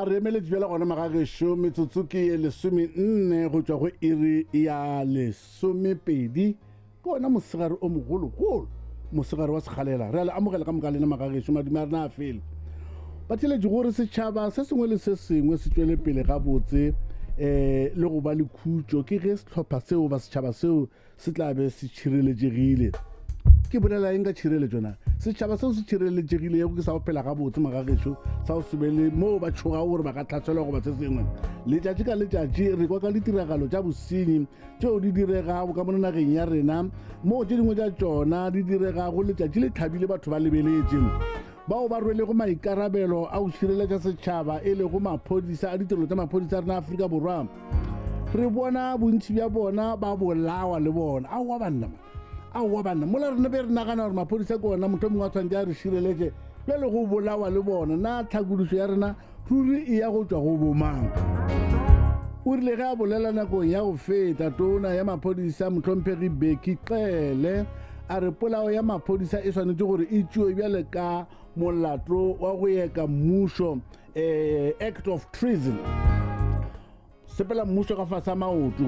re emeletse bjela gona magagesho metsotso ke lesome nne go tšwa go iri ya lesomepedi ke ona mosegare o mogologolo mosegare wa sekgalela re a le amogela ka moka lena magagesho madimo a rena a fele ba theeletše gore setšhaba se sengwe le se sengwe se tšwele pele gabotse le go ba le khutšo ke ge setlhopha seo ba setšhaba seo se tla be se tšhireletšegile ke bolela eng ka tšhireletšo na setšhaba seo se tšhireletšegilego ke sa go phela gabotse magagetšo sa go sebele moo ba tšhoga gore ba ka tlhaselwa goba se sengwe letšatši ka letšatši re kwa ka ditiragalo tša bosenyi tšeo di diregago ka mo nageng ya rena moo tše dingwe tša tšona di diregago letšatši le tlhabile batho ba lebeletše bao ba rwelego maikarabelo a go šireletša setšhaba e lego maphodisa a ditirelo tša maphodisa a rena Afrika Borwa re bona bontši bja bona ba bolawa le bona aowa banna mola rena be re nagana gore maphodisa ke ona motho mongwe a tshwantse a re šireletše bjale go bolawa le bona na tlhakodišo ya rena ruri e ya go tšwa go bomang o rile ge a bolela nakong ya go feta tona ya maphodisa motlhomphegi Beki Cele a re polao ya maphodisa e swanetše gore e tšewe bjale ka molato wa go eka mmušo act of treason sepela mmušo ka fasa maoto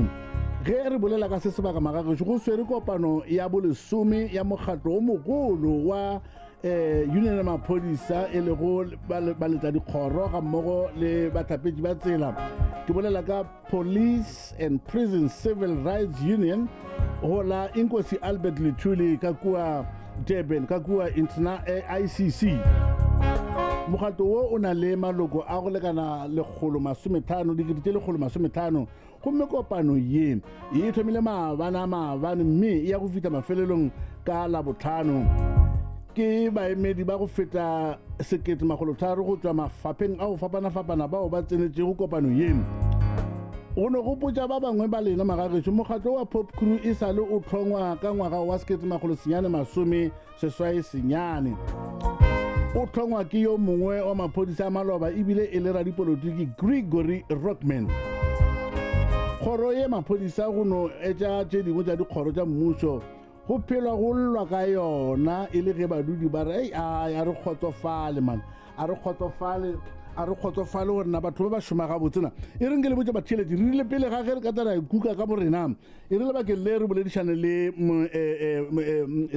ge re bolela ka se sebaka magagetšo go swere kopano ya bolesome ya mokgatlo o mogolo wa union ya maphodisa e lego ba letša dikgoro ga mmogo le bathapetši ba tsela ke bolela ka Police and Prison Civil Rights Union go la Inkosi Albert Lithuli ka kua Durban ka kua ICC mokgatlo wo o na le maloko a go lekana 150 digiri tše 150 gomme kopano ye e thomile maabane mme ya go feta mafelelong ka Labohlano ke baemedi ba go feta 1,300 go tšwa mafapheng a go fapana-fapana bao ba tsenetše go kopano ye go ne go potša ba bangwe ba lena magagetšo mokgatlo wa Pop Crew e sale o hlongwa ka ngwaga wa 1979 o hlongwa ke yo mongwe wa maphodisa a maloba ebile e le radipolotiki Gregory Rockman kgoro ye maphodisa go no etša tše dingwe tša dikgoro tša mmušo go phelwa go llwa ka yona e le ge badudi ba re a re kgotsofale man a re kgotsofale gore na batho ba ba šoma gabotsena e reng ke le botse batheeletši re rile pele ga ge re ka tara kuka ka borena e re lebakeng le re boledišane le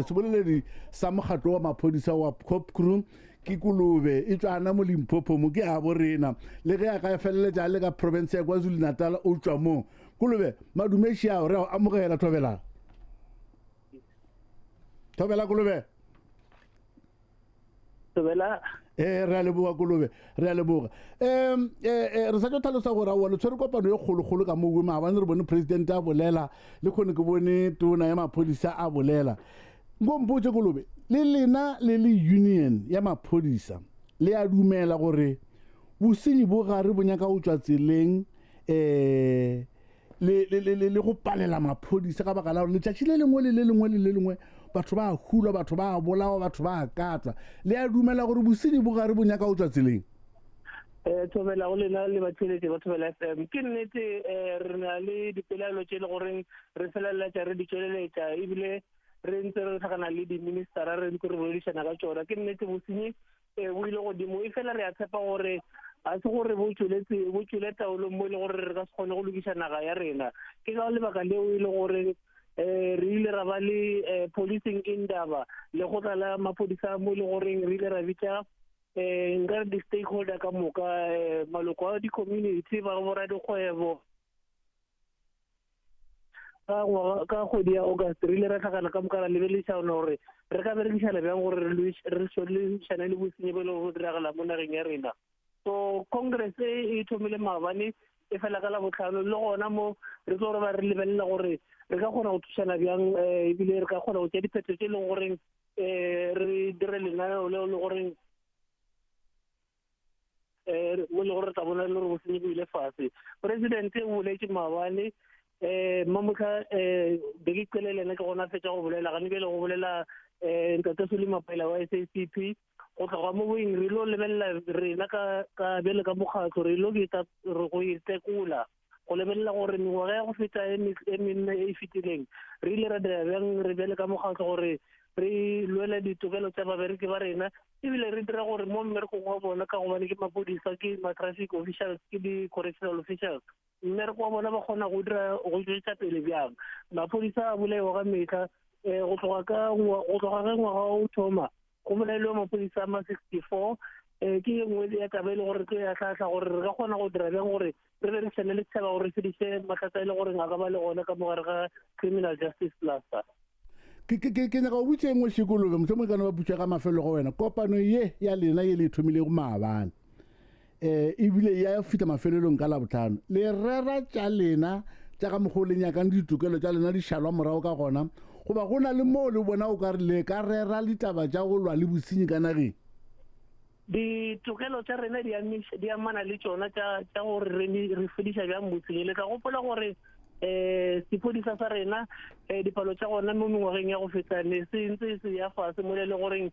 seboleledi sa mokgatlo wa maphodisa wa Pop Crew ke Kolobe e tšwana mo Limpopo mo ke a borena le ge a ka feleletša le ka province ya KwaZulu Natal o tšwa mo Kolobe madumeši ao re a amogela Thobela Kolobe Thobela re a leboga Kolobe re a leboga re sa tšo tlhalosa gore aowa le tshwere kopano ye kgolokgolo ka moo maabane re bone presidente a bolela le kgone ke bone tona ya maphodisa a bolela nkompotse Kolobe le lena le union ya maphodisa le a dumela gore bosenyi bo gare bo nyaka go tšwa tseleng le go palela maphodisa ka baka la gore letšatši le lengwe batho ba hulwa batho ba bolawa batho ba katwa le a dumela gore bosenyi bo gare bo nyaka go tšwa tseleng Thobela go lena le batheeletši ba Thobela FM ke nnete re na le dipelaelo tše le goreng re feleletša re di tšweleletša ebile re ntse re tlhakana le di-ministera re ntse re boledišana ka tšona ke nnete bosenyi bo ile godimo e fela re a tshepa gore a se gore bo tšwele taolong mo e le gore re ka se kgone go lokiša naga ya rena ke ka lebaka leo e le gore re ile ra ba le policing indaba le go tla la maphodisa mo e le goreng re ile ra bitša nka re di-stakeholder ka moka maloko a di-community ba bora dikgwebo ka kgwedi ya August re ile ra tlhakana ka moka ra lebelešana gore re ka berekišana bjang gore re šane le bosenyi bo e le go diragala mo nageng ya rena so congress e thomile maabane e fela ka Labohlano le gona mo re tlo gore ba re lebelela gore re ka kgona go thušana bjang ebile re ka kgona go tšea dipheto tše e leng goreng re dire lenaneo leo le goreng mo le gore re tla bona le gore bosenyi bo ile fase presidente o boletše maabane mamotlha Beki Cele lena ke gona fetša go bolela gane bjele go bolela ntate Soli Mapaila wa SACP go tloga mo boeng re ilo lebelela rena ka bjele ka mokgatlo re ilo go itekola go lebelela gore mengwaga ya go feta e menne e fetileng re ile ra dira bjang re bjele ka mokgatlo gore re lwela ditokelo tša babereki ba rena ebile re dira gore mo mmerekong wa bona ka gobane ke Maphodisa ke ma-traffic officials ke di-correctional officials mmereko wa bona ba kgona go tšwetša pele bjang Maphodisa a bolaiwa ka metlha go tloga ge ngwaga o thoma go bolailwe Maphodisa a ma-64 ke nngwe ya taba e le gore ke ya tlhatlha gore re ka kgona go dira bjang gore re berekisane le setšhaba gore fediše matlhatsa e le gore a ka ba le gona ka mogare ga criminal justice cluster ke nyaka go butse engwe Sekolobe motho mo kana ba butša ka mafelo go wena kopano ye ya lena ye le thomile go maabane ebile ya fita mafelelong ka Labohlano le rera tša lena tša ka mokgwa o le nyakang ditokelo tša lena di šalwa morago ka gona goba go na le mo le bona o ka re le ka rera ditaba tša go lwa le bosenyi ka nageng ditokelo tša rena di amana le tšona tša gore re fediša bjang bosenyi le ka gopola gore sepodisa sa rena dipalo tša gona mo mengwageng ya go feta ne se ntse se ya fase mo le goreng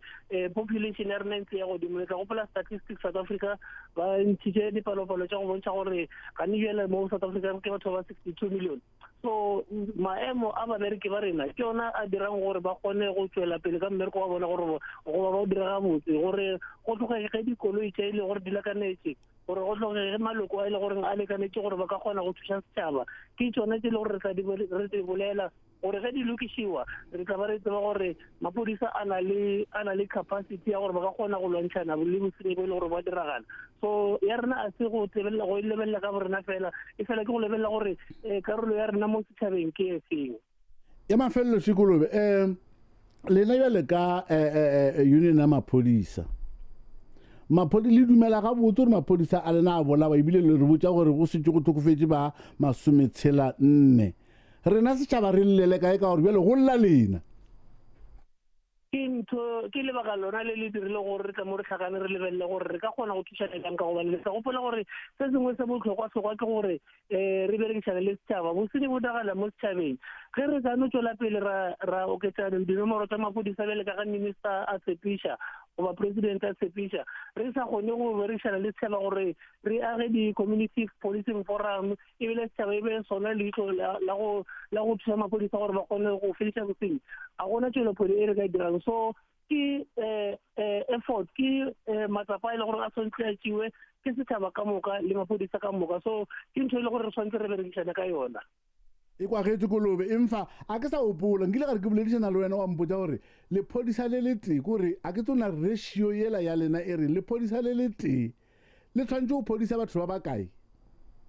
population ya rena ntse ya godimo le ka gopola statistics South Africa ba ntšhitše dipalopalo tša go bontšha gore ga ne bjale mo South Africa ke batho ba 62 million so maemo a babereki ba rena ke yona a dirang gore ba kgone go tswela pele ka mmereko wa bona gore goba ba o dira gabotse gore go tlogege dikoloi tša ile gore di lakanetše gore go tlogege maloko a ile gore a lekanetše gore ba ka kgona go thuša setšhaba ke tšona tše le gore re di bolela gore ge di lokišiwa re tla ba re tseba gore Maphodisa a na le capacity ya gore ba ka kgona go lwantšhana le bosenyi bo e le gore ba diragala so ya rena a se go lebelela ka borena fela e fela ke go lebelela gore karolo ya rena mo setšhabeng ke e feng ya mafelelo Sekolobe lena bjale ka union ya Maphodisa le dumela ga botse gore Maphodisa a lena a bolawa ebile le re botša gore go setse go thokofetse ba 64 rena setšhaba re llele kae ka gore bjale go lla lena ke lebaka lona le le dirile gore re tla mo re tlhakane re lebelele gore re ka kgona go thušana jang ka gobane le sa gopola gore se sengwe se botlhokwa ke gore re berekisane le setšhaba bosenyi bo diragala mo setšhabeng ge re ka no tswela pele ra oketsa dinomoro tsa Maphodisa bjale ka ga minister a tshepiša goba president a tshepiša re sa kgone go berekisana le setšhaba gore re age di-community policing forum ebile setšhaba e be sona leitlo la go thuša Maphodisa gore ba kgone go fediša bosenyi a gona tšwelopele e re ka dirang so ke effort ke matsapa e le gore a swantse a tšewe ke setšhaba ka moka le Maphodisa ka moka so ke ntho e le gore re swantse re berekisane ka yona e kwagetse Kolobe emfa a ke sa opola nkile gare ke boledišana le wena wa mpotša gore lephodisa le le tee kore a ke tsona ratio yela ya lena e reng lephodisa le le tee le tshwantse go phodisa batho ba bakae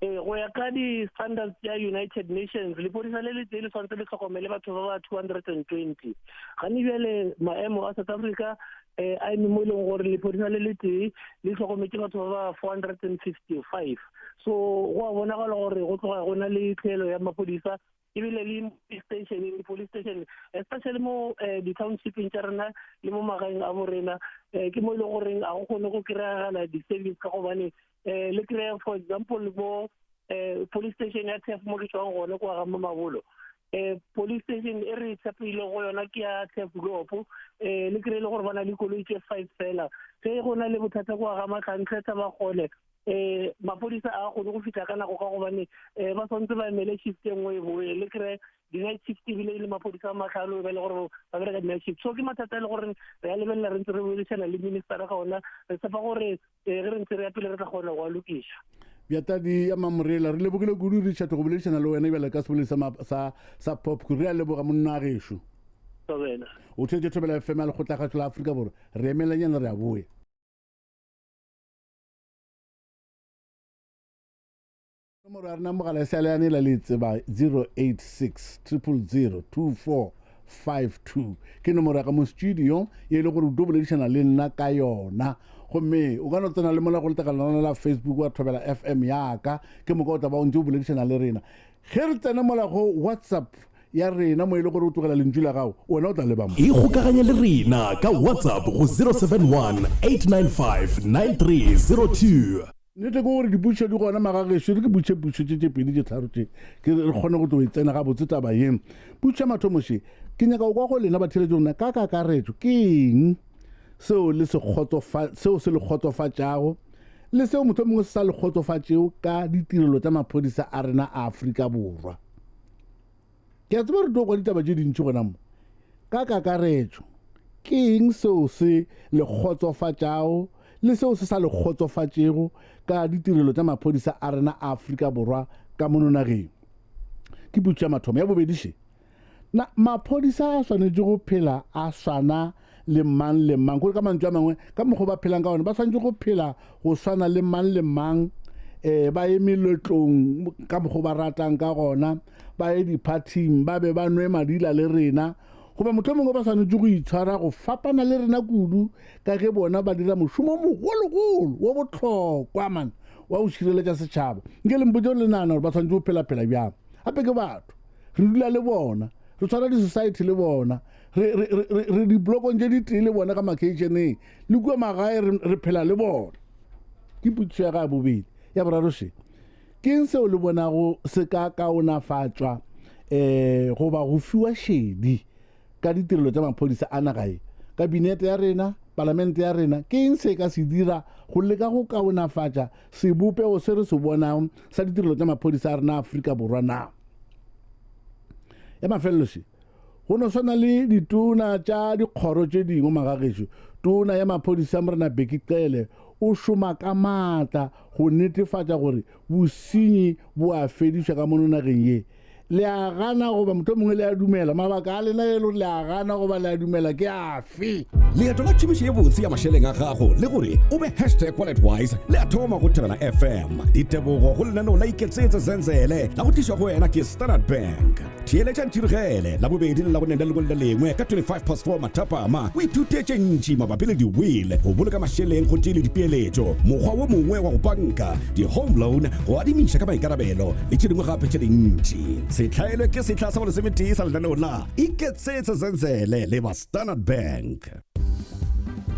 go ya ka di-standards ya United Nations lephodisa le le tee le tshwanetse le tlhokomele batho ba ba 220 gane bjale maemo a South Africa a eme mo e leng gore lephodisa le le tee le tlhokometse batho ba ba 455 so go a bonagala gore go tloga go na le tlhelo ya Maphodisa ebile le police station especially mo di-townshiping tša rena le mo magaeng a borena ke mo e leng goreng a go kgone go kry-agala di-service ka gobane le kry for example mo police station ya Thef mo ke tswang gone ko ga Mamabolo police station e re tshepile go yona ke ya Tabakgolo le kry le gore ba na le koloi tše 5 fela ge go na le bothata ko ga Matlhantle Tabakgolo Maphodisa a kgone go fitla ka nako ka gobane ba swantse ba emele shift e nngwe e boe le kry di-night shift ebile le Maphodisa a matlhano ba le gore ba bereka di-night shift so ke mathata e le gore re ya lebelela re ntse re boledišana le ministera ka ona re tshepa gore ge re ntse re ya pele re tla kgona go a lokiša bjatadi ya mamorela re lebogile kudu Richard go boledišana le wena bjale ka sebole sa pop re a leboga monna a gešo Thobela o thetse Thobela FM ya lekgotlagatšo la Afrika Borwa re emelanyana re a boe nomoro ya rena mogala e sealeane la le tseba 086 000 2452 ke nomoro ya ka mo studio e le gore o tlo boledišana le nna ka yona gomme o ka no tsena le mola go letekalana la Facebook wa Thobela FM yaka ke moka o taba o ntse o boledišana le rena ge re tsena mola go WhatsApp ya rena mo e le gore o tlogela lentšu la gago wena o tla leba mo e gokaganya le rena ka WhatsApp go 071 895 9302 nnete ke gore diputšo di gona magagešo di ke butše pušo tše pedi tše tharo tše ke re kgone go tlo e tsena ga botse taba yeng putša mathomoše ke nyaka go kwa go lena batheletše rona ka kakaretšo ke eng seo se le kgotsofatšago le seo motho mongwe se sa le kgotsofatšeo ka ditirelo tša Maphodisa a rena a Afrika Borwa ke a tseba re tlo kwa ditaba tše dintši gona mo ka kakaretšo ke eng seo se le kgotsofatšago le seo se sa le kgotsofatšego ka ditirelo tša maphodisa a rena a Afrika Borwa ka mononageng. Ke putša mathomo ya bobediše na maphodisa a swanetše go phela a swana le mang le mang gore ka mantswe a mangwe ka mokgwa ba phelang ka one ba swanetše go phela go swana le mang le mang ba ye meletlong ka mokgwa ba ratang ka gona ba ye diphathing ba be ba nwe madila le rena goba motho mongwe ba swanetše go itshwara go fapana le rena kudu ka ge bona ba dira mošomo mogologolo wa bohlokwa man wa go šireletša setšhaba nke le mpotse le nana gore ba swanetše go phela bjang gape ke batho re dula le bona re tshwara di-society le bona re diblokong tše ditee le bona ka makeišeneng le kua magae re phela le bona. Ke putšo ya ga bobedi ya boraroše ke eng seo le bonago se ka kaonafatšwa goba go fiwa šedi ka ditirelo tša maphodisa a nagae kabinete ya rena palamente ya rena ke eng se ka se dira go leka go kaonafatša sebopego se re se bonang sa ditirelo tša maphodisa a rena Afrika Borwa na. Ya mafelloše go no swana le ditona tša dikgoro tše dingwe magagešo tona ya maphodisa morena Bekikele o šoma ka maatla go netefatša gore bosenyi bo a fedišwa ka mononageng ye. Le a gana goba motho mongwe le a dumela mabaka a lena e le gore le a gana goba le a dumela ke afe? leeto la tšhomišo ye botse ya mašeleng a gago le gore o be #walletwise le a thoma go Thobela FM. Ditebogo go lenaneo la iketsetse zenzele la go tišwa go wena ke Standard Bank. Theeletša ntirigele la bobedi le la go nenda legolo le lengwe ka 25:4 mathapama o ithutetše ntši mabapi le di-will go boloka mašeleng go tšele dipeeletšo mokgwa wo mongwe wa go banka di-home loan go adimiša ka maikarabelo le tše dingwe gape tše dintši. Se tlhaelwe ke setlha sa go lesemetee sa lenaneo la iketsetse zenzele le ba Standard Bank.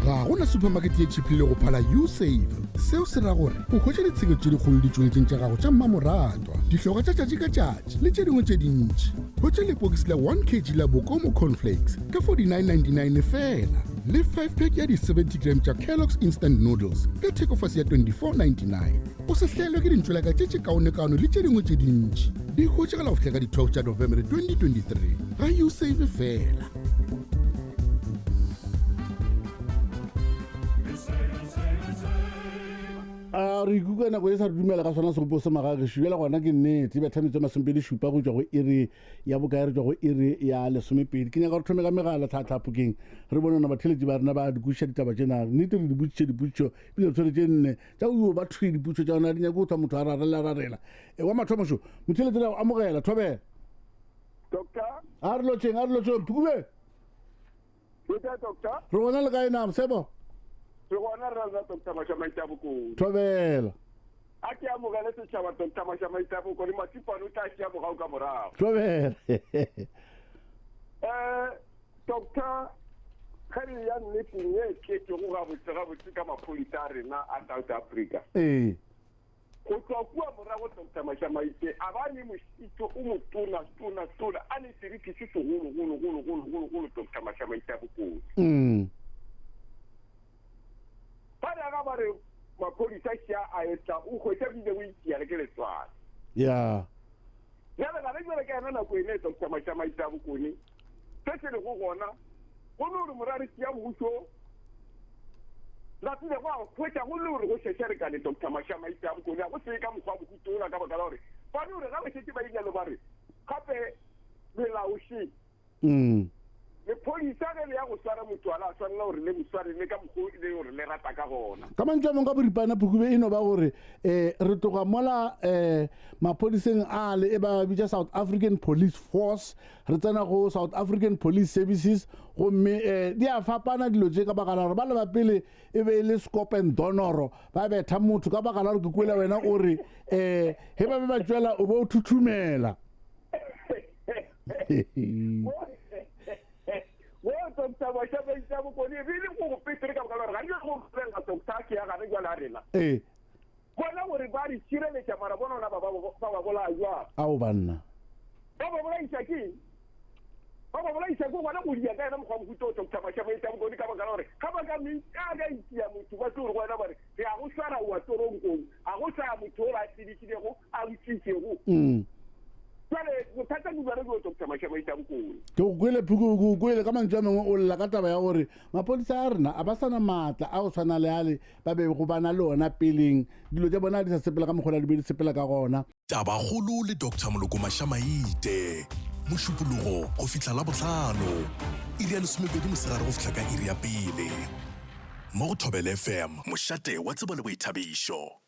Ga gona supermarket ye tšhiphile go phala usave seo se ra gore o hwetša ditsheko tše dikgolo ditšweletseng tša gago tša mmamoratwa dihloga tša tšatši ka tšatši le tše dingwe tše dintši. Hwetša lepokisi la 1 kg la bokomo cornflakes ka 49.99 fela le 5 pack ya di 70 gram tša Kellogg's instant noodles ka thekofase ya 24.99. o se hlaelwe ke dintšwelaka tše tše kaonekaone le tše dingwe tše dintši di hwetšagala go fihla ka di 12 tša November 2023 ga usave fela. Re ikuka nako e sa re dumela ka sona segopo se magagešo bjela gona ke nnete ba thametse masomepedi šupa go tšwa go iri ya bokae re tšwa go iri ya lesomepedi ke nyaka re thome ka megala tlhatlhapokeng re bone ona batheletši ba rena ba dikuša ditaba tšena nnete re dibotšiše diputšo ebile tshwere tše nne tša o ba thwe diputšo tša ona di nyako go thwa motho a rarela wa mathomošo motheletši le amogela Thobela a re lotšeng phukube re gona le kae nam sebo Thobela a ke amogele setšhaba Dr. Mashamaitabuko le masipano tša ke amogao ka morago. Thobela Doctor ga re ya nneteng ye ketšego gabotse ka maphodisa a rena a South Africa go tswa kua morago Dr. Mashamaite a ba le mošito o motona a le seriti se segologologologologolo Dr. Mashamaitabuko ba ga ba re maphodisa sia a etla o hwetša bile o itia le ke letswana ya jale ga re jale ka yana nako ene Dr. Mashamaitabuko se se le go gona go le gore morare sia mmušo la tsile go a hwetša go le gore go šešerekane Dr. Mashamaitabuko a go se ka mokgwa bokutola ka baka la gore ba le gore ga ba šetse ba ile ba re gape melaoši lephodisa ge le ya go swara motho ala a swanela gore le mosware le ka mokgwa le gore le rata ka gona ka mantse a mongwe ka boripana phukube e no ba gore re toga mola maphodiseng a le e ba bitša South African Police Force re tsena go South African Police Services gomme di a fapana dilo tše ka baka la gore ba le ba pele e be le scope and donoro ba betha motho ka baka la gore ke kwele wena o re he ba be ba tšwela o bo o thuthumela Dr. Mashamaitabuko le bile go petere ka baka ga ile go fela Dr. ke ya ga re jwala rena bona gore ba re šireletša mara bona ona ba bola jwa ao banna ba bola isaki gona go dia ka ena mokgwa mohuto Dr. Mashamaitabuko ka baka gore ka baka ga itia motho ba tlo go ena bare ya go swara wa toronkong a go sa motho o ra tsidikilego a utsitšego jale bothata bo bare go Dr. tamašama Tabakgolo. ke go kwele phuko go kwele ka mantse a mengwe o lla ka taba ya gore maphodisa a rena a ba sana maatla a go tshwana le ale ba be go bana le ona peleng dilo tsa bona di sa sepela ka mokgola di be di sepela ka gona. Tabakgolo le Dr. Moloko Mashamaite Mošupologo go fihla Labohlano iri ya 12 mosegare go fihla ka iri ya 1 mo go Thobela FM mošate wa tsebo le boithabišo.